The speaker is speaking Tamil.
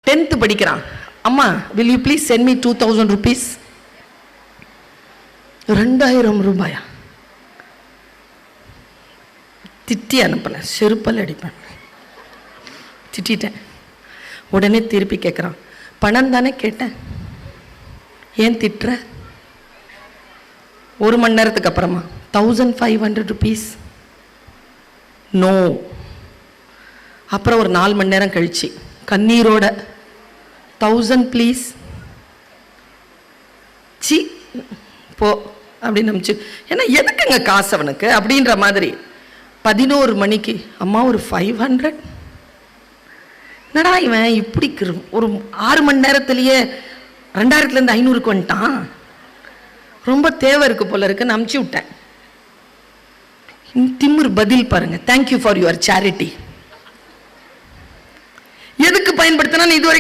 10th படிக்கிறான். அம்மா will you please send me 2000 rupees? 2000 ரூபாயா? திட்டி அனுப்பல, செருப்பல் அடிப்பேன். திட்டேன். உடனே திருப்பி கேட்குறான், பணம் தானே கேட்டேன், ஏன் திட்டுற? 1 மணி நேரத்துக்கு அப்புறமா 1500 rupees. நோ. அப்புறம் ஒரு 4 மணி நேரம் கழிச்சு கண்ணீரோட 1000 ப்ளீஸ். சி போ அப்படின்னு நம்பிச்சு. ஏன்னா எதுக்குங்க காசு அவனுக்கு அப்படின்ற மாதிரி. 11 மணிக்கு அம்மா ஒரு 500. என்னடா இவன் இப்படி ஒரு 6 மணி நேரத்திலேயே 2000லேருந்து 500க்கு வந்துட்டான், ரொம்ப தேவை இருக்கு போல இருக்குன்னு அமுச்சு விட்டேன். திமிர் பதில் பாருங்க. Thank you for your charity. எதுக்கு பயன்படுத்தினா இதுவரை